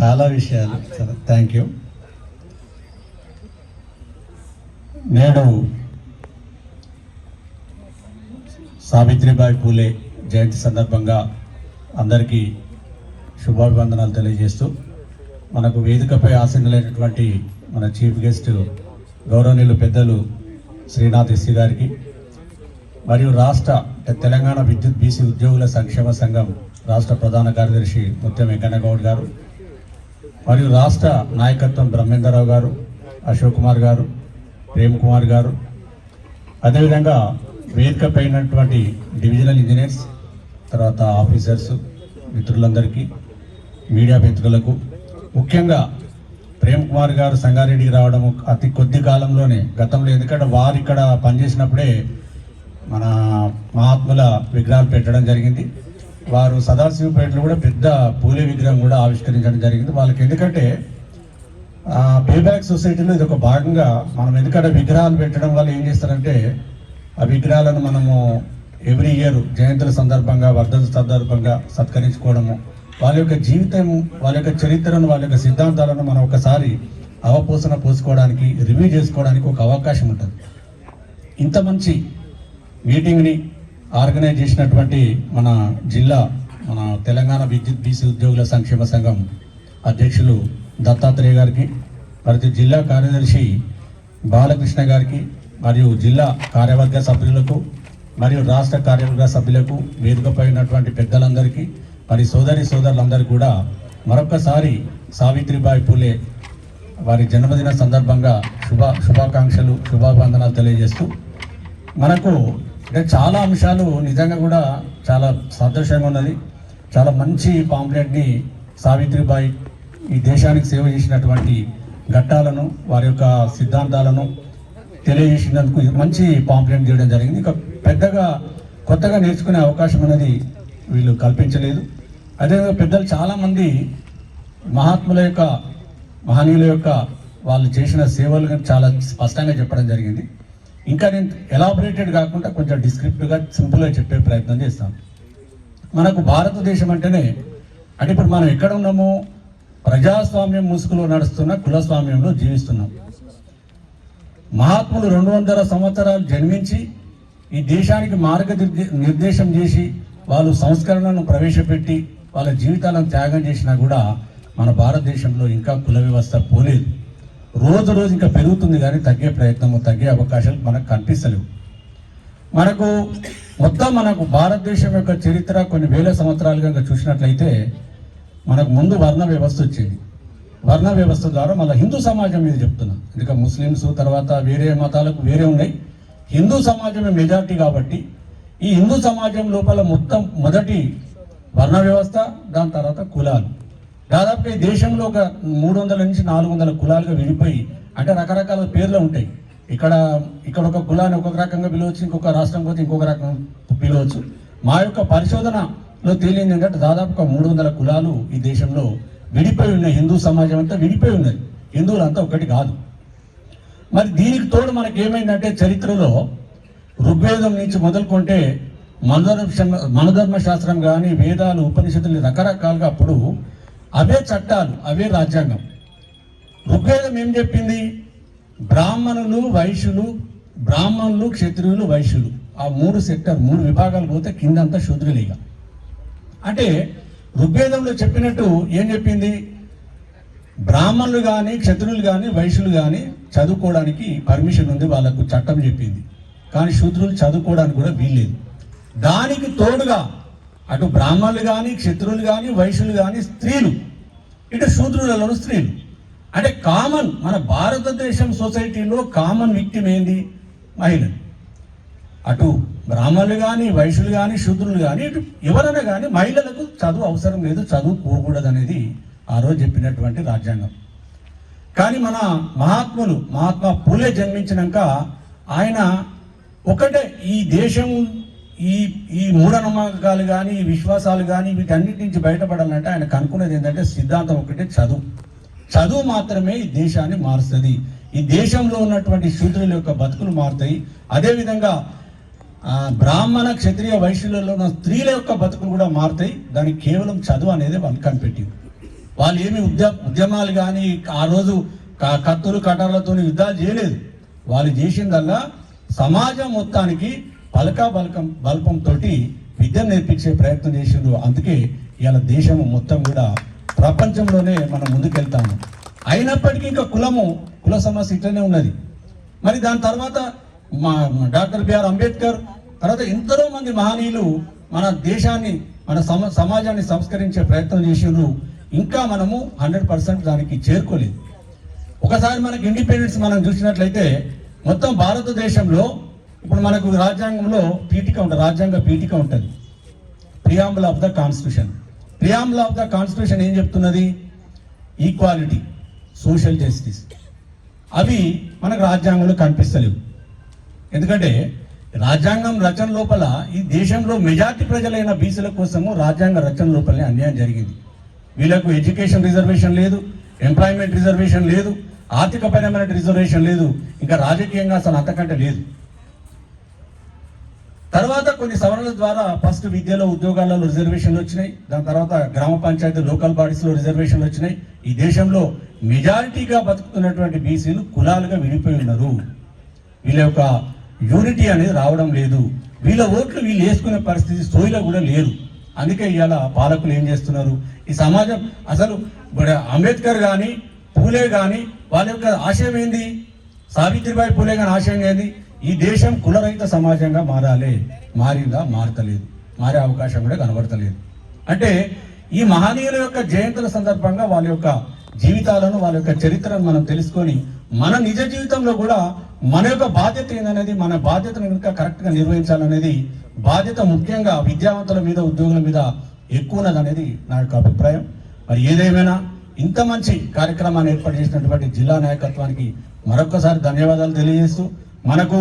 చాలా విషయాలు. Thank you. నేడు సావిత్రిబాయి పూలే జయంతి సందర్భంగా అందరికీ శుభాభివందనాలు తెలియజేస్తూ మనకు వేదికపై ఆసీనులైనటువంటి మన చీఫ్ గెస్ట్ గౌరవనీయులు పెద్దలు శ్రీనాథ్ ఎస్సీ గారికి మరియు రాష్ట్ర తెలంగాణ విద్యుత్ బీసీ ఉద్యోగుల సంక్షేమ సంఘం రాష్ట్ర ప్రధాన కార్యదర్శి ముత్యం వెంకన్నగౌడ్ గారు మరియు రాష్ట్ర నాయకత్వం బ్రహ్మేంద్రరావు గారు, అశోక్ కుమార్ గారు, ప్రేమ్ కుమార్ గారు, అదేవిధంగా వేదికపై ఉన్నటువంటి డివిజనల్ ఇంజనీర్స్, తర్వాత ఆఫీసర్స్, మిత్రులందరికీ, మీడియా మిత్రులకు, ముఖ్యంగా ప్రేమ్ కుమార్ గారు సంగారెడ్డికి రావడం అతి కొద్ది కాలంలోనే, గతంలో ఎందుకంటే వారు ఇక్కడ పనిచేసినప్పుడే మన మహాత్ముల విగ్రహాలు పెట్టడం జరిగింది. వారు సదాశివపేటలో కూడా పెద్ద పూలే విగ్రహం కూడా ఆవిష్కరించడం జరిగింది. వాళ్ళకి ఎందుకంటే పేబ్యాక్ సొసైటీలో ఇది ఒక భాగంగా మనం ఎందుకంటే విగ్రహాలు పెట్టడం వల్ల ఏం చేస్తారంటే ఆ విగ్రహాలను మనము ఎవ్రీ ఇయర్ జయంతుల సందర్భంగా, వర్ధంతి సందర్భంగా సత్కరించుకోవడము, వాళ్ళ యొక్క జీవితం, వాళ్ళ యొక్క చరిత్రను, వాళ్ళ యొక్క సిద్ధాంతాలను మనం ఒకసారి అవపోసన పోసుకోవడానికి, రివ్యూ చేసుకోవడానికి ఒక అవకాశం ఉంటుంది. ఇంత మంచి మీటింగ్ని ఆర్గనైజ్ చేసినటువంటి మన తెలంగాణ విద్యుత్ బీసీ ఉద్యోగుల సంక్షేమ సంఘం అధ్యక్షులు దత్తాత్రేయ గారికి, మరియు జిల్లా కార్యదర్శి బాలకృష్ణ గారికి, మరియు జిల్లా కార్యవర్గ సభ్యులకు, మరియు రాష్ట్ర కార్యవర్గ సభ్యులకు, వేదికపై ఉన్నటువంటి పెద్దలందరికీ, మరి సోదరులందరికీ కూడా మరొక్కసారి సావిత్రిబాయి పూలే వారి జన్మదిన సందర్భంగా శుభాకాంక్షలు, శుభాభివందనాలు తెలియజేస్తూ మనకు అంటే చాలా అంశాలు నిజంగా కూడా చాలా సంతోషంగా ఉన్నది. చాలా మంచి పాంప్లెట్ని సావిత్రిబాయి ఈ దేశానికి సేవ చేసినటువంటి ఘట్టాలను, వారి యొక్క సిద్ధాంతాలను తెలియజేసినందుకు మంచి పాంప్లెట్ చేయడం జరిగింది. ఇక పెద్దగా కొత్తగా నేర్చుకునే అవకాశం అనేది వీళ్ళు కల్పించలేదు. అదేవిధంగా పెద్దలు చాలామంది మహాత్ముల యొక్క, మహనీయుల యొక్క వాళ్ళు చేసిన సేవలు చాలా స్పష్టంగా చెప్పడం జరిగింది. ఇంకా నేను ఎలాబొరేటెడ్ కాకుండా కొంచెం డిస్క్రిప్టివ్గా, సింపుల్గా చెప్పే ప్రయత్నం చేస్తాను. మనకు భారతదేశం అంటేనే అంటే ఇప్పుడు మనం ఎక్కడ ఉన్నామో ప్రజాస్వామ్యం ముసుగులో నడుస్తున్న కులస్వామ్యంలో జీవిస్తున్నాం. మహాత్ములు 200 సంవత్సరాలు జన్మించి ఈ దేశానికి నిర్దేశం చేసి వాళ్ళు సంస్కరణను ప్రవేశపెట్టి వాళ్ళ జీవితాలను త్యాగం చేసినా కూడా మన భారతదేశంలో ఇంకా కుల వ్యవస్థ పోలేదు. రోజు ఇంకా పెరుగుతుంది, కానీ తగ్గే ప్రయత్నము, తగ్గే అవకాశాలు మనకు కనిపిస్తలేవు. మనకు భారతదేశం యొక్క చరిత్ర కొన్ని వేల సంవత్సరాలుగా చూసినట్లయితే మనకు ముందు వర్ణ వ్యవస్థ వచ్చింది. వర్ణ వ్యవస్థ ద్వారా మళ్ళీ హిందూ సమాజం మీద చెప్తున్నాం. ఇంకా ముస్లిమ్స్ తర్వాత వేరే మతాలకు వేరే ఉన్నాయి. హిందూ సమాజమే మెజారిటీ కాబట్టి ఈ హిందూ సమాజం లోపల మొదటి వర్ణ వ్యవస్థ, దాని తర్వాత కులాలు. దాదాపు ఈ దేశంలో ఒక 300 నుంచి 400 కులాలుగా విడిపోయి, అంటే రకరకాల పేర్లు ఉంటాయి. ఇక్కడ ఒక కులాన్ని ఒక రకంగా పిలవచ్చు, ఇంకొక రాష్ట్రం పోతే ఇంకొక రకంగా పిలవచ్చు. మా యొక్క పరిశోధనలో తేలింది ఏంటంటే దాదాపు 300 కులాలు ఈ దేశంలో విడిపోయి ఉన్నాయి. హిందూ సమాజం అంతా విడిపోయి ఉన్నది, హిందువులంతా ఒకటి కాదు. మరి దీనికి తోడు మనకి ఏమైందంటే చరిత్రలో ఋగ్వేదం నుంచి మొదలుకుంటే మనధర్మ శాస్త్రం కానీ, వేదాలు, ఉపనిషత్తులు రకరకాలుగా అప్పుడు అవే చట్టాలు, అవే రాజ్యాంగం. ఋగ్వేదం ఏం చెప్పింది? బ్రాహ్మణులు, వైశ్యులు, బ్రాహ్మణులు, క్షత్రియులు, వైశ్యులు, ఆ 3 విభాగాలు పోతే కిందంతా శూద్రులేగా. అంటే ఋగ్వేదంలో చెప్పినట్టు ఏం చెప్పింది? బ్రాహ్మణులు కానీ, క్షత్రులు కానీ, వైశ్యులు కానీ చదువుకోవడానికి పర్మిషన్ ఉంది, వాళ్ళకు చట్టం చెప్పింది. కానీ శూద్రులు చదువుకోవడానికి కూడా వీల్లేదు. దానికి తోడుగా అటు బ్రాహ్మణులు కానీ, క్షత్రులు కానీ, వైశ్యులు కానీ స్త్రీలు, ఇటు శూద్రులలో స్త్రీలు. అంటే కామన్, మన భారతదేశం సొసైటీలో కామన్ విక్టిమ్ ఏంది? మహిళలు. అటు బ్రాహ్మణులు కానీ, వైశ్యులు కానీ, శూద్రులు కానీ, ఇటు ఎవరైనా కానీ మహిళలకు చదువు అవసరం లేదు, చదువుకోకూడదు అనేది ఆ రోజు చెప్పినటువంటి రాజ్యాంగం. కానీ మన మహాత్మా పూలే జన్మించినాక ఆయన ఒకటే, ఈ దేశం ఈ మూఢనమ్మకాలు కానీ, ఈ విశ్వాసాలు కానీ, వీటన్నిటి నుంచి బయటపడాలంటే ఆయనకు అనుకునేది ఏంటంటే సిద్ధాంతం ఒకటే, చదువు మాత్రమే ఈ దేశాన్ని మారుస్తుంది. ఈ దేశంలో ఉన్నటువంటి శూద్రుల యొక్క బతుకులు మారుతాయి. అదేవిధంగా బ్రాహ్మణ, క్షత్రియ, వైశ్యులలో ఉన్న స్త్రీల యొక్క బతుకులు కూడా మారుతాయి. దానికి కేవలం చదువు అనేది వాళ్ళు కనిపెట్టింది. వాళ్ళు ఏమి ఉద్యమాలు కానీ ఆ రోజు కత్తులు కటార్లతో యుద్ధాలు చేయలేదు. వాళ్ళు చేసిందల్లా సమాజం మొత్తానికి బల్పంతో విద్య నేర్పించే ప్రయత్నం చేసిండ్రు. అందుకే ఇవాళ దేశం మొత్తం కూడా ప్రపంచంలోనే మనం ముందుకెళ్తాము. అయినప్పటికీ ఇంకా కుల సమస్య ఇట్లనే ఉన్నది. మరి దాని తర్వాత డాక్టర్ బిఆర్ అంబేద్కర్ తర్వాత ఎంతో మంది మహనీయులు మన దేశాన్ని మన సమాజాన్ని సంస్కరించే ప్రయత్నం చేసిండ్రు. ఇంకా మనము 100% దానికి చేరుకోలేదు. ఒకసారి మనకి ఇండిపెండెన్స్ మనం చూసినట్లయితే మొత్తం భారతదేశంలో ఇప్పుడు మనకు రాజ్యాంగంలో పీఠిక ఉంటుంది, రాజ్యాంగ పీఠిక ఉంటుంది, preamble of the constitution. Preamble of the constitution ఏం చెప్తున్నది? Equality, social justice. అవి మనకు రాజ్యాంగంలో కనిపిస్తలేవు. ఎందుకంటే రాజ్యాంగం రచన లోపల ఈ దేశంలో మెజార్టీ ప్రజలైన బీసీల కోసము రాజ్యాంగ రచన లోపలనే అన్యాయం జరిగింది. వీళ్ళకు ఎడ్యుకేషన్ రిజర్వేషన్ లేదు, ఎంప్లాయ్మెంట్ రిజర్వేషన్ లేదు, ఆర్థికపరమైన రిజర్వేషన్ లేదు, ఇంకా రాజకీయంగా అసలు అంతకంటే లేదు. తర్వాత కొన్ని సవరణల ద్వారా ఫస్ట్ విద్యలో ఉద్యోగాలలో రిజర్వేషన్లు వచ్చినాయి. దాని తర్వాత గ్రామ పంచాయతీ లోకల్ బాడీస్లో రిజర్వేషన్లు వచ్చినాయి. ఈ దేశంలో మెజారిటీగా బతుకుతున్నటువంటి బీసీలు కులాలుగా విడిపోయి ఉన్నారు. వీళ్ళ యొక్క యూనిటీ అనేది రావడం లేదు. వీళ్ళ ఓట్లు వీళ్ళు వేసుకునే పరిస్థితి సోయిలో కూడా లేదు. అందుకే ఇవాళ పాలకులు ఏం చేస్తున్నారు? ఈ సమాజం అసలు అంబేద్కర్ కానీ పూలే కానీ వాళ్ళ యొక్క ఆశయం ఏంది? సావిత్రిబాయి పూలే కానీ ఆశయం ఏంది? ఈ దేశం కులరహిత సమాజంగా మారాలి. మారిందా? మారతలేదు. మారే అవకాశం కూడా కనబడతలేదు. అంటే ఈ మహనీయుల యొక్క జయంతుల సందర్భంగా వాళ్ళ యొక్క జీవితాలను, వాళ్ళ యొక్క చరిత్రను మనం తెలుసుకొని మన నిజ జీవితంలో కూడా మన యొక్క బాధ్యత ఏందనేది, మన బాధ్యతను ఇంకా కరెక్ట్గా నిర్వహించాలనేది బాధ్యత ముఖ్యంగా విద్యావంతుల మీద, ఉద్యోగుల మీద ఎక్కువ ఉన్నదనేది నా యొక్క అభిప్రాయం. మరి ఏదేమైనా ఇంత మంచి కార్యక్రమాన్ని ఏర్పాటు చేసినటువంటి జిల్లా నాయకత్వానికి మరొక్కసారి ధన్యవాదాలు తెలియజేస్తూ, మనకు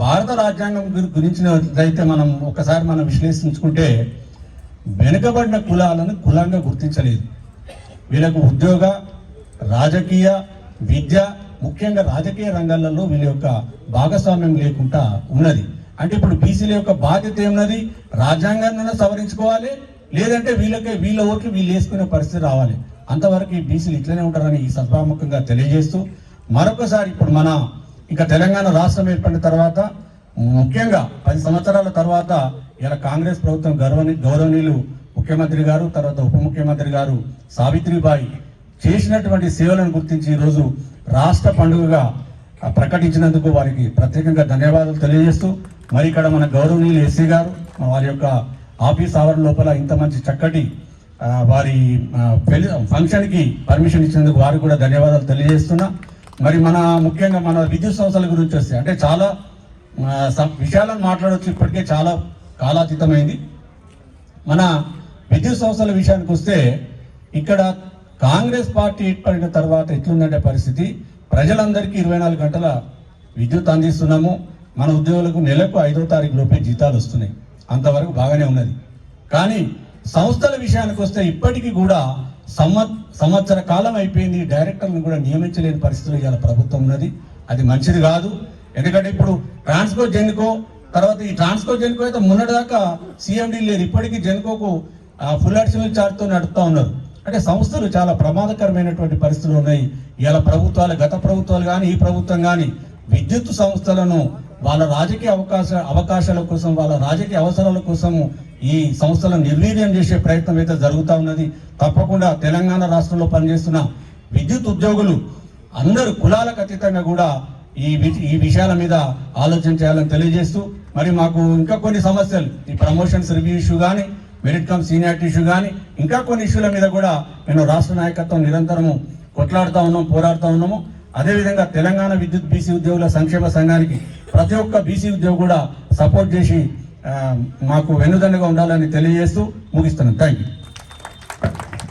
భారత రాజ్యాంగం గురించినదైతే మనం ఒకసారి మనం విశ్లేషించుకుంటే వెనుకబడిన కులాలను కులంగా గుర్తించలేదు. వీళ్ళకు ఉద్యోగ, రాజకీయ, విద్య, ముఖ్యంగా రాజకీయ రంగాలలో వీళ్ళ యొక్క భాగస్వామ్యం లేకుండా ఉన్నది. అంటే ఇప్పుడు బీసీల యొక్క బాధ్యత ఏమున్నది? రాజ్యాంగాన్ని సవరించుకోవాలి, లేదంటే వీళ్ళ ఓట్లు వీళ్ళు వేసుకునే పరిస్థితి రావాలి. అంతవరకు ఈ బీసీలు ఇట్లనే ఉంటారని ఈ సభాముఖంగా తెలియజేస్తూ, మరొకసారి ఇప్పుడు మన ఇంకా తెలంగాణ రాష్ట్రం ఏర్పడిన తర్వాత ముఖ్యంగా 10 సంవత్సరాల తర్వాత ఇలా కాంగ్రెస్ ప్రభుత్వం గౌరవనీయులు ముఖ్యమంత్రి గారు, తర్వాత ఉప ముఖ్యమంత్రి గారు సావిత్రిబాయి చేసినటువంటి సేవలను గుర్తించి ఈరోజు రాష్ట్ర పండుగగా ప్రకటించినందుకు వారికి ప్రత్యేకంగా ధన్యవాదాలు తెలియజేస్తూ, మరి ఇక్కడ మన గౌరవనీయులు ఎస్సీ గారు వారి యొక్క ఆఫీస్ ఆవరణ లోపల ఇంత మంచి చక్కటి వారి ఫంక్షన్కి పర్మిషన్ ఇచ్చినందుకు వారికి కూడా ధన్యవాదాలు తెలియజేస్తున్నా. మరి ముఖ్యంగా మన విద్యుత్ సంస్థల గురించి వస్తే అంటే చాలా విషయాలను మాట్లాడవచ్చు. ఇప్పటికే చాలా కాలాతీతమైంది. మన విద్యుత్ సంస్థల విషయానికి వస్తే ఇక్కడ కాంగ్రెస్ పార్టీ ఏర్పడిన తర్వాత ఎట్లుందంటే పరిస్థితి, ప్రజలందరికీ 24 గంటల విద్యుత్ అందిస్తున్నాము. మన ఉద్యోగులకు నెలకు 5వ తారీఖు లోపే జీతాలు వస్తున్నాయి. అంతవరకు బాగానే ఉన్నది. కానీ సంస్థల విషయానికి వస్తే ఇప్పటికీ కూడా సంవత్సర కాలం అయిపోయింది, డైరెక్టర్లను కూడా నియమించలేని పరిస్థితులు ఇవాళ ప్రభుత్వం ఉన్నది. అది మంచిది కాదు. ఎందుకంటే ఇప్పుడు ట్రాన్స్కో జెన్కో తర్వాత ఈ ట్రాన్స్కో జెన్కో అయితే మొన్నటిదాకా సిఎండి లేరు. ఇప్పటికీ జెన్కోకు ఫుల్ అడిషనల్ ఛార్జ్తో నడుపుతా ఉన్నారు. అంటే సంస్థలు చాలా ప్రమాదకరమైనటువంటి పరిస్థితులు ఉన్నాయి. ఇవాళ ప్రభుత్వాలు, గత ప్రభుత్వాలు కానీ ఈ ప్రభుత్వం కానీ విద్యుత్ సంస్థలను వాళ్ళ రాజకీయ అవకాశాల కోసం, వాళ్ళ రాజకీయ అవసరాల కోసము ఈ సంస్థలను నిర్వీర్యం చేసే ప్రయత్నం అయితే జరుగుతూ ఉన్నది. తప్పకుండా తెలంగాణ రాష్ట్రంలో పనిచేస్తున్న విద్యుత్ ఉద్యోగులు అందరూ కులాలకు అతీతంగా కూడా ఈ విషయాల మీద ఆలోచన చేయాలని తెలియజేస్తూ, మరి మాకు ఇంకా కొన్ని సమస్యలు, ఈ ప్రమోషన్స్ రివ్యూ ఇష్యూ కానీ, మెరిట్ కమ్ సీనియారిటీ ఇష్యూ కానీ, ఇంకా కొన్ని ఇష్యూల మీద కూడా నేను రాష్ట్ర నాయకత్వం నిరంతరము కొట్లాడుతూ ఉన్నాం, పోరాడుతూ ఉన్నాము. అదేవిధంగా తెలంగాణ విద్యుత్ బీసీ ఉద్యోగుల సంక్షేమ సంఘానికి ప్రతి ఒక్క బీసీ ఉద్యోగి కూడా సపోర్ట్ చేసి మాకు వెన్నుదన్నుగా ఉండాలని తెలియజేస్తూ ముగిస్తున్నాను. Thank you.